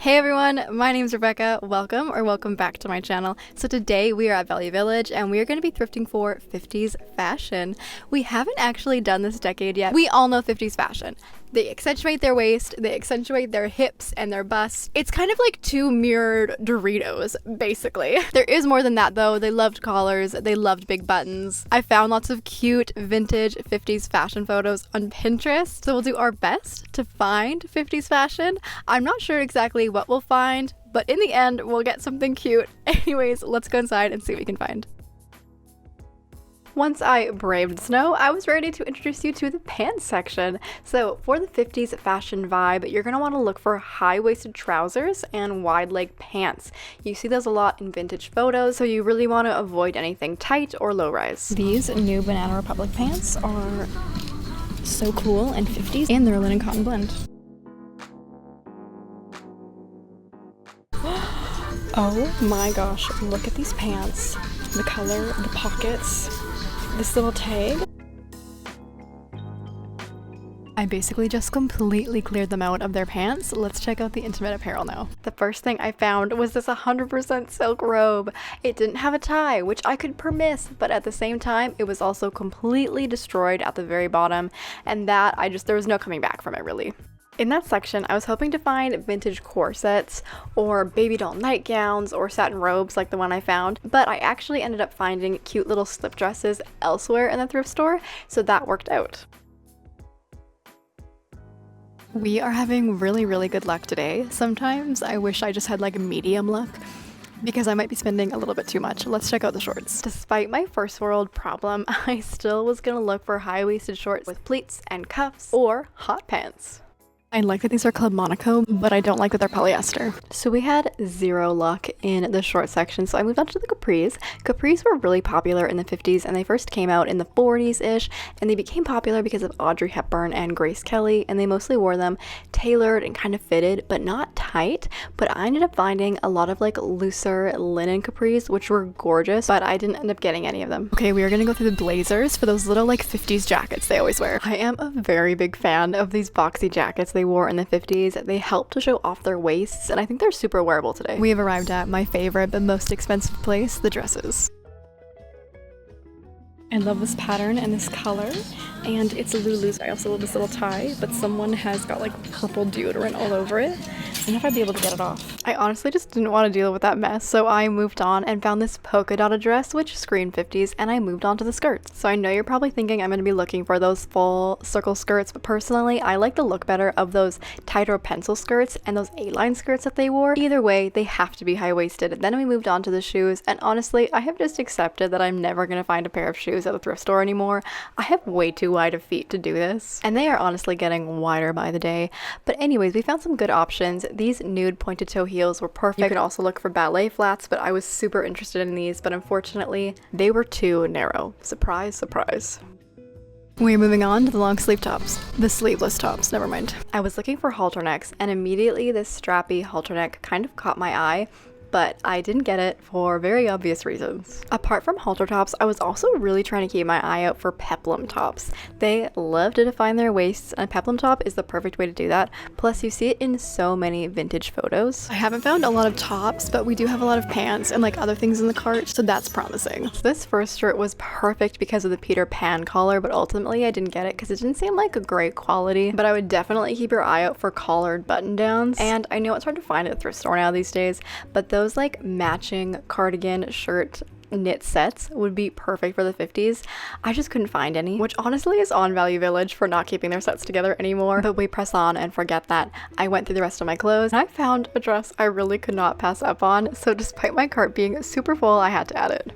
Hey everyone, my name is Rebecca. Welcome back to my channel. So today we are at Value Village and we are going to be thrifting for 50s fashion. We haven't actually done this decade yet. We all know 50s fashion. They accentuate their waist, they accentuate their hips and their busts. It's kind of like two mirrored Doritos, basically. There is more than that though. They loved collars, they loved big buttons. I found lots of cute vintage 50s fashion photos on Pinterest, so we'll do our best to find 50s fashion. I'm not sure exactly what we'll find, but in the end, we'll get something cute. Anyways, let's go inside and see what we can find. Once I braved the snow, I was ready to introduce you to the pants section. So for the 50s fashion vibe, you're going to want to look for high-waisted trousers and wide-leg pants. You see those a lot in vintage photos, so you really want to avoid anything tight or low-rise. These new Banana Republic pants are so cool and 50s, and they're a linen cotton blend. Oh my gosh, look at these pants. The color, the pockets, this little tag. I basically just completely cleared them out of their pants. Let's check out the intimate apparel now. The first thing I found was this 100% silk robe. It didn't have a tie, which I could permiss, but at the same time, it was also completely destroyed at the very bottom, and that there was no coming back from it really. In that section, I was hoping to find vintage corsets or baby doll nightgowns or satin robes like the one I found, but I actually ended up finding cute little slip dresses elsewhere in the thrift store, so that worked out. We are having really good luck today. Sometimes I wish I just had like medium luck, because I might be spending a little bit too much. Let's check out the shorts. Despite my first world problem, I still was gonna look for high-waisted shorts with pleats and cuffs or hot pants. I like that these are Club Monaco, but I don't like that they're polyester. So we had zero luck in the short section, so I moved on to the capris. Capris were really popular in the 50s, and they first came out in the 40s-ish, and they became popular because of Audrey Hepburn and Grace Kelly, and they mostly wore them tailored and kind of fitted, but not tight. But I ended up finding a lot of like looser linen capris, which were gorgeous, but I didn't end up getting any of them. Okay, we are gonna go through the blazers for those little like 50s jackets they always wear. I am a very big fan of these boxy jackets they wore in the 50s. They help to show off their waists, and I think they're super wearable today. We have arrived at my favorite but most expensive place, the dresses. I love this pattern and this color, and it's Lulu's. I also love this little tie, but someone has got like purple deodorant all over it. I don't know if I'd be able to get it off. I honestly just didn't want to deal with that mess, so I moved on and found this polka dotted dress, which screamed 50s, and I moved on to the skirts. So I know you're probably thinking I'm going to be looking for those full circle skirts, but personally, I like the look better of those tighter pencil skirts and those A-line skirts that they wore. Either way, they have to be high-waisted. Then we moved on to the shoes, and honestly, I have just accepted that I'm never going to find a pair of shoes at the thrift store anymore. I have way too wide of feet to do this, and they are honestly getting wider by the day. But anyways, we found some good options. These nude pointed toe heels were perfect. You could also look for ballet flats, but I was super interested in these, but unfortunately they were too narrow. Surprise, surprise. We're moving on to the long sleeve tops. The sleeveless tops, never mind. I was looking for halter necks, and immediately this strappy halter neck kind of caught my eye, but I didn't get it for very obvious reasons. Apart from halter tops, I was also really trying to keep my eye out for peplum tops. They love to define their waists, and a peplum top is the perfect way to do that. Plus, you see it in so many vintage photos. I haven't found a lot of tops, but we do have a lot of pants and like other things in the cart, so that's promising. So this first shirt was perfect because of the Peter Pan collar, but ultimately I didn't get it because it didn't seem like a great quality. But I would definitely keep your eye out for collared button downs, and I know it's hard to find at the thrift store now these days, but those like matching cardigan shirt knit sets would be perfect for the 50s. I just couldn't find any, which honestly is on Value Village for not keeping their sets together anymore, but we press on and forget that. I went through the rest of my clothes and I found a dress I really could not pass up on, so despite my cart being super full, I had to add it.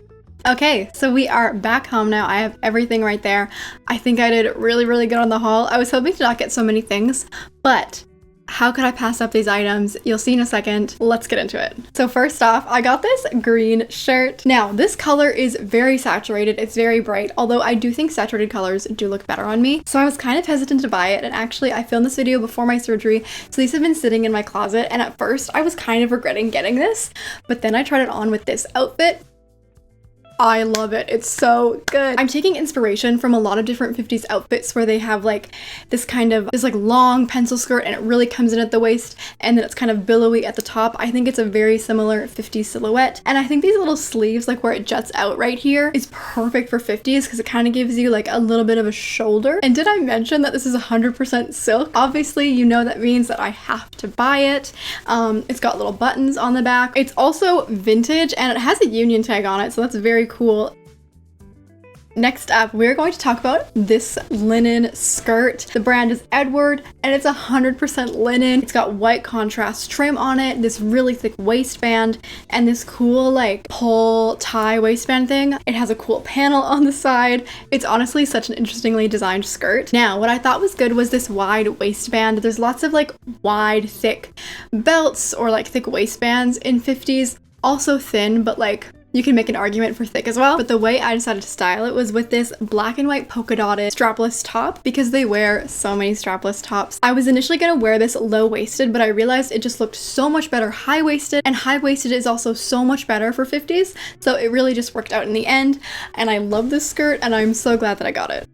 Okay, so we are back home now. I have everything right there. I think I did really good on the haul. I was hoping to not get so many things, but how could I pass up these items? You'll see in a second. Let's get into it. So first off, I got this green shirt. Now, this color is very saturated. It's very bright, although I do think saturated colors do look better on me. So I was kind of hesitant to buy it, and actually I filmed this video before my surgery, so these have been sitting in my closet, and at first I was kind of regretting getting this, but then I tried it on with this outfit, I love it. It's so good. I'm taking inspiration from a lot of different 50s outfits where they have like this like long pencil skirt and it really comes in at the waist and then it's kind of billowy at the top. I think it's a very similar 50s silhouette. And I think these little sleeves, like where it juts out right here, is perfect for 50s because it kind of gives you like a little bit of a shoulder. And did I mention that this is 100% silk? Obviously, you know that means that I have to buy it. It's got little buttons on the back. It's also vintage and it has a union tag on it, so that's very cool. Next up, we're going to talk about this linen skirt. The brand is Edward and it's 100% linen. It's got white contrast trim on it, this really thick waistband, and this cool like pull tie waistband thing. It has a cool panel on the side. It's honestly such an interestingly designed skirt. Now, what I thought was good was this wide waistband. There's lots of like wide, thick belts or like thick waistbands in 50s. Also thin, but like you can make an argument for thick as well. But the way I decided to style it was with this black and white polka dotted strapless top because they wear so many strapless tops. I was initially gonna wear this low-waisted, but I realized it just looked so much better high-waisted, and high-waisted is also so much better for 50s. So it really just worked out in the end. And I love this skirt and I'm so glad that I got it.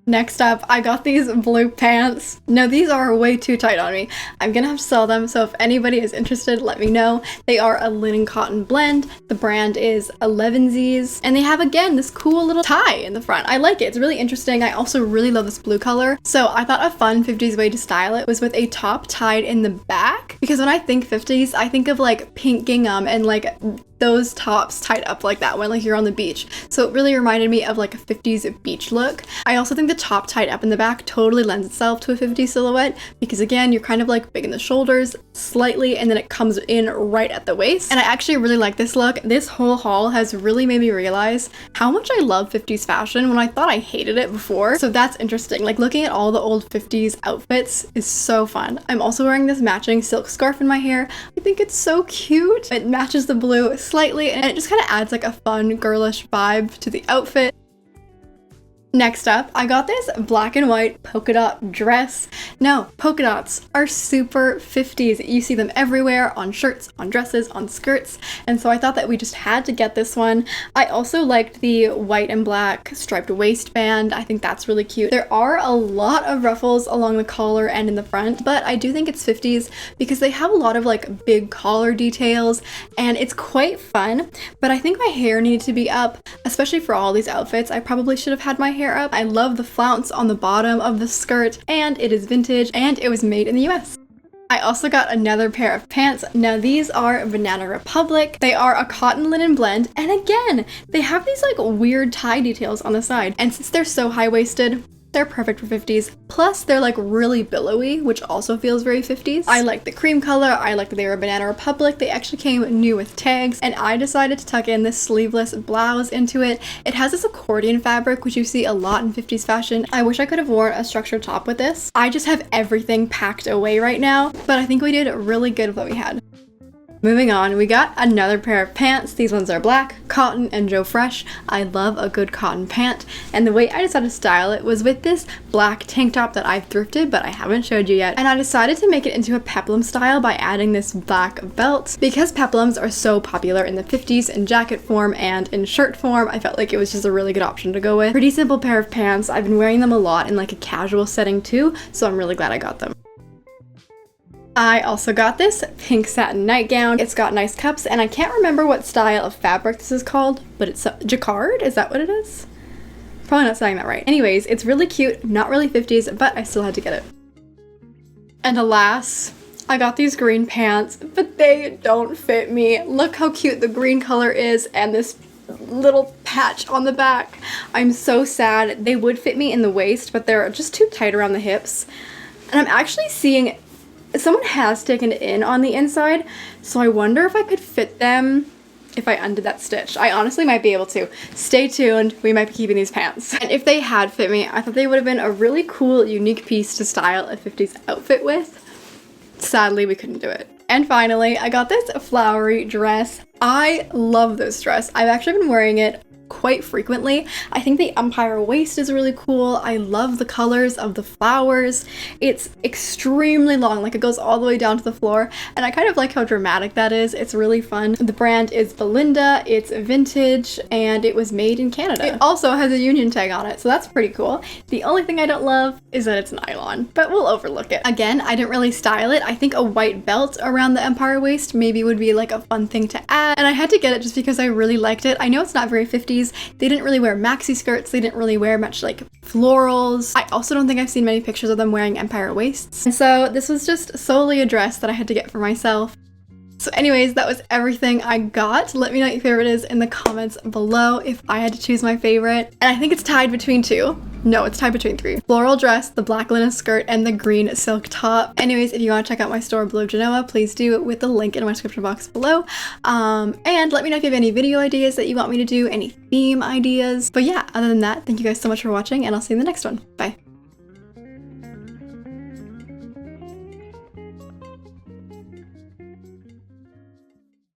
Next up, I got these blue pants. Now these are way too tight on me. I'm gonna have to sell them, so if anybody is interested, let me know. They are a linen cotton blend. The brand is 11Z's, and they have, again, this cool little tie in the front. I like it, it's really interesting. I also really love this blue color. So I thought a fun 50s way to style it was with a top tied in the back, because when I think 50s, I think of like pink gingham and like those tops tied up like that when like you're on the beach. So it really reminded me of like a 50s beach look. I also think the top tied up in the back totally lends itself to a 50s silhouette because again, you're kind of like big in the shoulders slightly and then it comes in right at the waist. And I actually really like this look. This whole haul has really made me realize how much I love 50s fashion when I thought I hated it before. So that's interesting. Like looking at all the old 50s outfits is so fun. I'm also wearing this matching silk scarf in my hair. I think it's so cute. It matches the blue slightly and it just kind of adds like a fun girlish vibe to the outfit. Next up, I got this black and white polka dot dress. Now, polka dots are super 50s. You see them everywhere on shirts, on dresses, on skirts, and so I thought that we just had to get this one. I also liked the white and black striped waistband. I think that's really cute. There are a lot of ruffles along the collar and in the front, but I do think it's 50s because they have a lot of like big collar details and it's quite fun, but I think my hair needed to be up, especially for all these outfits. I probably should have had my hair up. I love the flounce on the bottom of the skirt and it is vintage and it was made in the US. I also got another pair of pants. Now these are Banana Republic. They are a cotton linen blend and again, they have these like weird tie details on the side and since they're so high-waisted, they're perfect for 50s. Plus, they're like really billowy, which also feels very 50s. I like the cream color. I like that they were Banana Republic. They actually came new with tags, and I decided to tuck in this sleeveless blouse into it. It has this accordion fabric, which you see a lot in 50s fashion. I wish I could have worn a structured top with this. I just have everything packed away right now, but I think we did really good with what we had. Moving on, we got another pair of pants. These ones are black, cotton, and Joe Fresh. I love a good cotton pant, and the way I decided to style it was with this black tank top that I've thrifted, but I haven't showed you yet. And I decided to make it into a peplum style by adding this black belt. Because peplums are so popular in the 50s in jacket form and in shirt form, I felt like it was just a really good option to go with. Pretty simple pair of pants. I've been wearing them a lot in like a casual setting too, so I'm really glad I got them. I also got this pink satin nightgown. It's got nice cups, and I can't remember what style of fabric this is called, but it's jacquard? Is that what it is? Probably not saying that right. Anyways, it's really cute, not really 50s, but I still had to get it. And alas, I got these green pants, but they don't fit me. Look how cute the green color is, and this little patch on the back. I'm so sad. They would fit me in the waist, but they're just too tight around the hips. And I'm actually seeing someone has taken it in on the inside, so I wonder if I could fit them if I undid that stitch. I honestly might be able to. Stay tuned, we might be keeping these pants. And if they had fit me, I thought they would have been a really cool, unique piece to style a 50s outfit with. Sadly, we couldn't do it. And finally, I got this flowery dress. I love this dress. I've actually been wearing it quite frequently. I think the empire waist is really cool. I love the colors of the flowers. It's extremely long, like it goes all the way down to the floor, and I kind of like how dramatic that is. It's really fun. The brand is Belinda, it's vintage, and it was made in Canada. It also has a union tag on it, so that's pretty cool. The only thing I don't love is that it's nylon, but we'll overlook it. Again, I didn't really style it. I think a white belt around the empire waist maybe would be like a fun thing to add, and I had to get it just because I really liked it. I know it's not very 50s. They didn't really wear maxi skirts. They didn't really wear much like florals. I also don't think I've seen many pictures of them wearing empire waists. And so this was just solely a dress that I had to get for myself. So anyways, that was everything I got. Let me know what your favorite is in the comments below if I had to choose my favorite. And I think it's tied between two. No, it's tied between three. Floral dress, the black linen skirt, and the green silk top. Anyways, if you want to check out my store, Blue of Genoa, please do with the link in my description box below. And let me know if you have any video ideas that you want me to do, any theme ideas. But yeah, other than that, thank you guys so much for watching, and I'll see you in the next one. Bye.